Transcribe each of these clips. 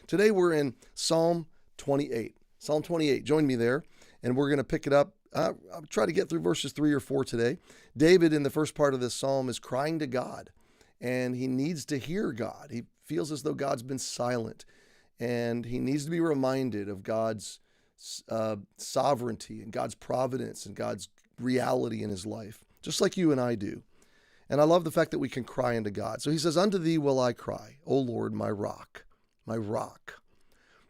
Today we're in Psalm 28. Psalm 28. Join me there, and we're going to pick it up. I'll try to get through verses 3 or 4 today. David, in the first part of this psalm, is crying to God, and he needs to hear God. He feels as though God's been silent, and he needs to be reminded of God's sovereignty and God's providence and God's reality in his life, just like you and I do. And I love the fact that we can cry unto God. So he says, "Unto thee will I cry, O Lord, my rock, my rock.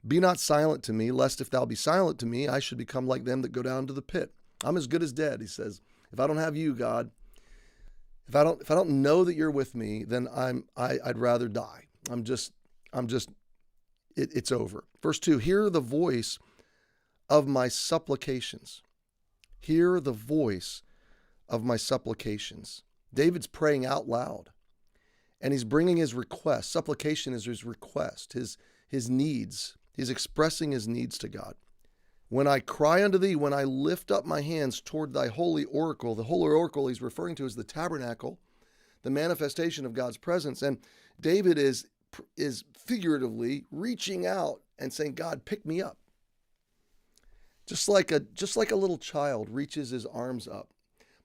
Be not silent to me, lest if thou be silent to me, I should become like them that go down to the pit." I'm as good as dead, he says. If I don't have you, God, if I don't know that you're with me, then I'd rather die. It's over. Verse 2, hear the voice of my supplications. Hear the voice of my supplications. David's praying out loud, and he's bringing his request. Supplication is his request, his needs. He's expressing his needs to God. When I cry unto thee, when I lift up my hands toward thy holy oracle, the holy oracle he's referring to as the tabernacle, the manifestation of God's presence. And David is figuratively reaching out and saying, God, pick me up. Just like a little child reaches his arms up.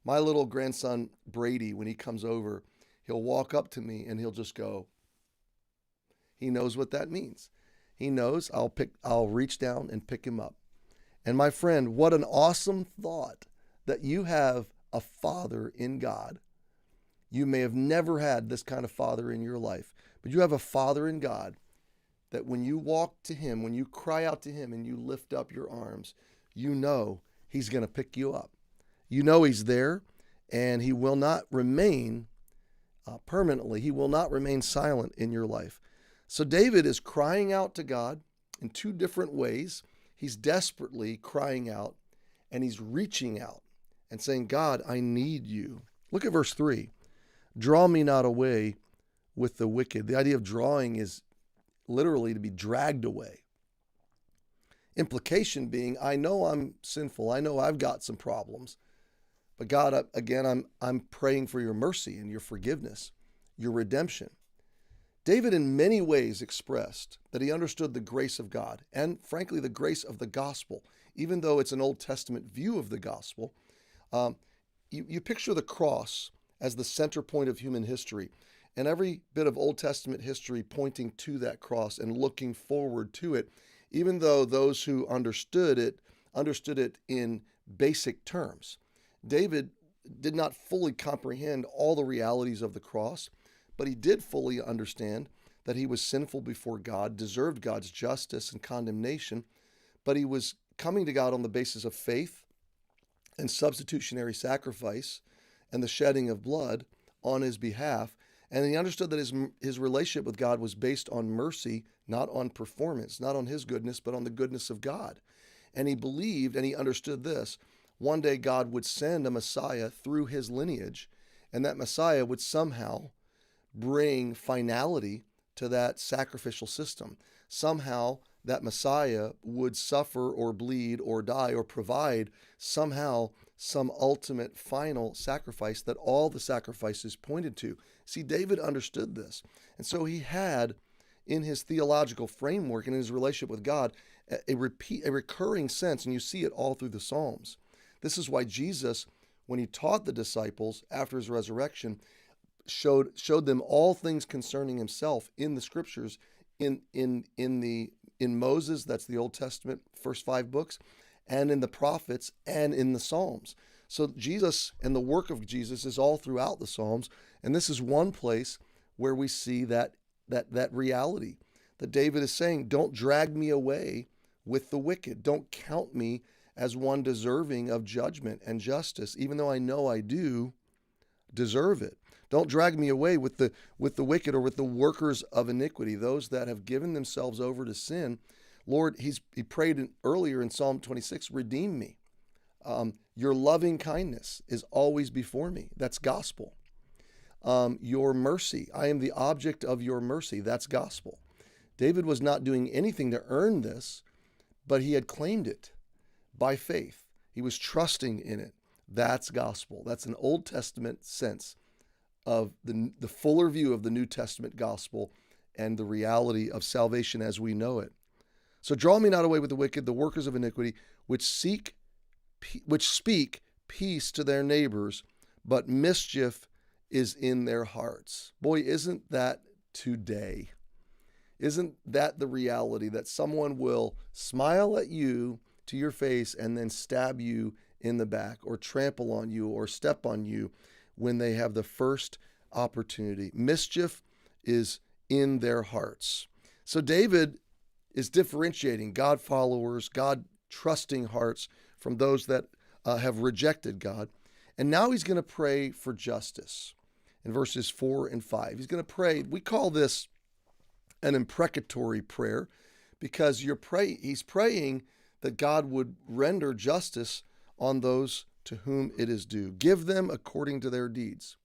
My little grandson, Brady, when he comes over, he'll walk up to me and he'll just go. He knows what that means. He knows I'll reach down and pick him up. And my friend, what an awesome thought that you have a father in God. You may have never had this kind of father in your life, but you have a father in God that when you walk to him, when you cry out to him and you lift up your arms, you know he's going to pick you up. You know he's there, and he will not remain permanently. He will not remain silent in your life. So David is crying out to God in two different ways. He's desperately crying out, and he's reaching out and saying, God, I need you. Look at verse 3. Draw me not away with the wicked. The idea of drawing is literally to be dragged away. Implication being, I know I'm sinful. I know I've got some problems. But God, again, I'm praying for your mercy and your forgiveness, your redemption. David in many ways expressed that he understood the grace of God and, frankly, the grace of the gospel. Even though it's an Old Testament view of the gospel, you picture the cross as the center point of human history, and every bit of Old Testament history pointing to that cross and looking forward to it, even though those who understood it in basic terms. David did not fully comprehend all the realities of the cross, but he did fully understand that he was sinful before God, deserved God's justice and condemnation, but he was coming to God on the basis of faith and substitutionary sacrifice and the shedding of blood on his behalf. And he understood that his relationship with God was based on mercy, not on performance, not on his goodness, but on the goodness of God. And he believed and he understood this. One day God would send a Messiah through his lineage, and that Messiah would somehow bring finality to that sacrificial system. Somehow that Messiah would suffer or bleed or die or provide somehow some ultimate final sacrifice that all the sacrifices pointed to. See, David understood this. And so he had in his theological framework and in his relationship with God a recurring sense, and you see it all through the Psalms. This is why Jesus, when he taught the disciples after his resurrection, showed them all things concerning himself in the scriptures, in Moses, that's the Old Testament, first 5 books, and in the prophets and in the Psalms. So Jesus and the work of Jesus is all throughout the Psalms, and this is one place where we see that reality that David is saying, don't drag me away with the wicked. Don't count me as one deserving of judgment and justice, even though I know I do deserve it. Don't drag me away with the wicked or with the workers of iniquity, those that have given themselves over to sin. Lord, he prayed earlier in Psalm 26, redeem me. Your loving kindness is always before me. That's gospel. Your mercy, I am the object of your mercy. That's gospel. David was not doing anything to earn this, but he had claimed it by faith. He was trusting in it. That's gospel. That's an Old Testament sense of the fuller view of the New Testament gospel and the reality of salvation as we know it. So draw me not away with the wicked, the workers of iniquity, which speak peace to their neighbors, but mischief is in their hearts. Boy, isn't that today? Isn't that the reality, that someone will smile at you to your face and then stab you in the back or trample on you or step on you when they have the first opportunity? Mischief is in their hearts. So David is differentiating God followers, God trusting hearts from those that have rejected God. And now he's going to pray for justice in verses 4 and 5. He's going to pray. We call this an imprecatory prayer because he's praying that God would render justice on those to whom it is due. Give them according to their deeds.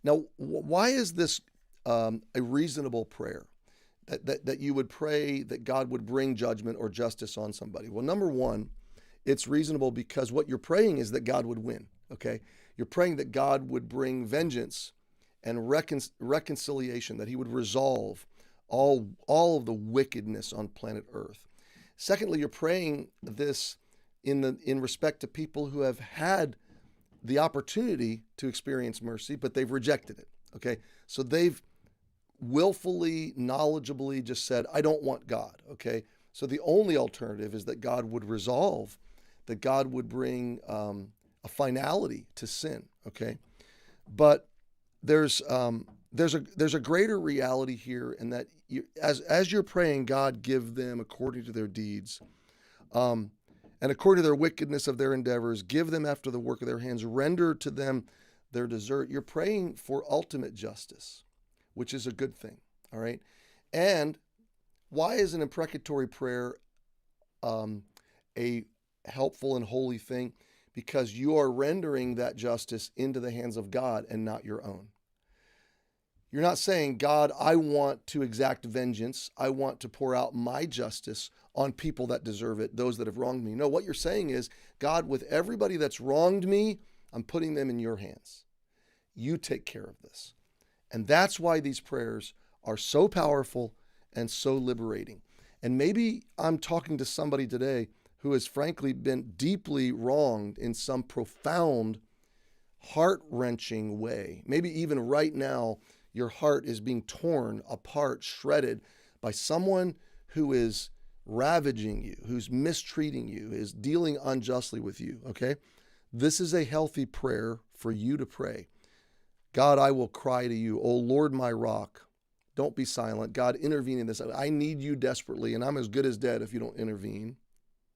Now, why is this a reasonable prayer? That you would pray that God would bring judgment or justice on somebody? Well, number one, it's reasonable because what you're praying is that God would win, okay? You're praying that God would bring vengeance and reconciliation, that he would resolve all of the wickedness on planet Earth. Secondly, you're praying this in respect to people who have had the opportunity to experience mercy, but they've rejected it, okay? So they've willfully, knowledgeably just said, I don't want God, okay? So the only alternative is that God would resolve, that God would bring a finality to sin, okay? But there's a greater reality here in that as you're praying, God, give them according to their deeds, and according to their wickedness of their endeavors, give them after the work of their hands, render to them their desert. You're praying for ultimate justice, which is a good thing, all right? And why is an imprecatory prayer a helpful and holy thing? Because you are rendering that justice into the hands of God and not your own. You're not saying, God, I want to exact vengeance. I want to pour out my justice on people that deserve it, those that have wronged me. No, what you're saying is, God, with everybody that's wronged me, I'm putting them in your hands. You take care of this. And that's why these prayers are so powerful and so liberating. And maybe I'm talking to somebody today who has frankly been deeply wronged in some profound, heart-wrenching way. Maybe even right now, your heart is being torn apart, shredded by someone who is ravaging you, who's mistreating you, is dealing unjustly with you, okay? This is a healthy prayer for you to pray. God, I will cry to you. Oh, Lord, my rock. Don't be silent. God, intervene in this. I need you desperately, and I'm as good as dead if you don't intervene,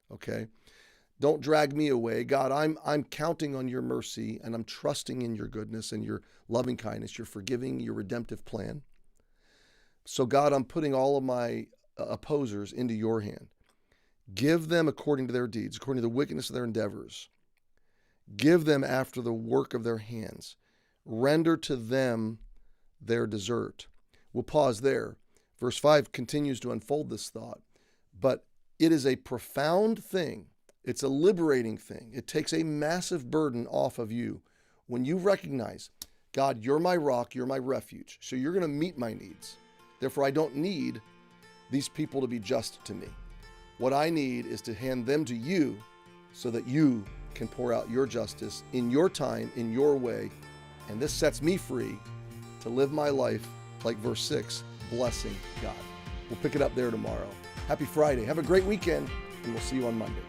okay? Don't drag me away. God, I'm counting on your mercy, and I'm trusting in your goodness and your loving kindness, your forgiving, your redemptive plan. So God, I'm putting all of my opposers into your hand. Give them according to their deeds, according to the wickedness of their endeavors. Give them after the work of their hands. Render to them their desert. We'll pause there. Verse 5 continues to unfold this thought, but it is a profound thing. It's a liberating thing. It takes a massive burden off of you when you recognize, God, you're my rock, you're my refuge, so you're going to meet my needs. Therefore, I don't need these people to be just to me. What I need is to hand them to you so that you can pour out your justice in your time, in your way, and this sets me free to live my life like verse 6, blessing God. We'll pick it up there tomorrow. Happy Friday. Have a great weekend, and we'll see you on Monday.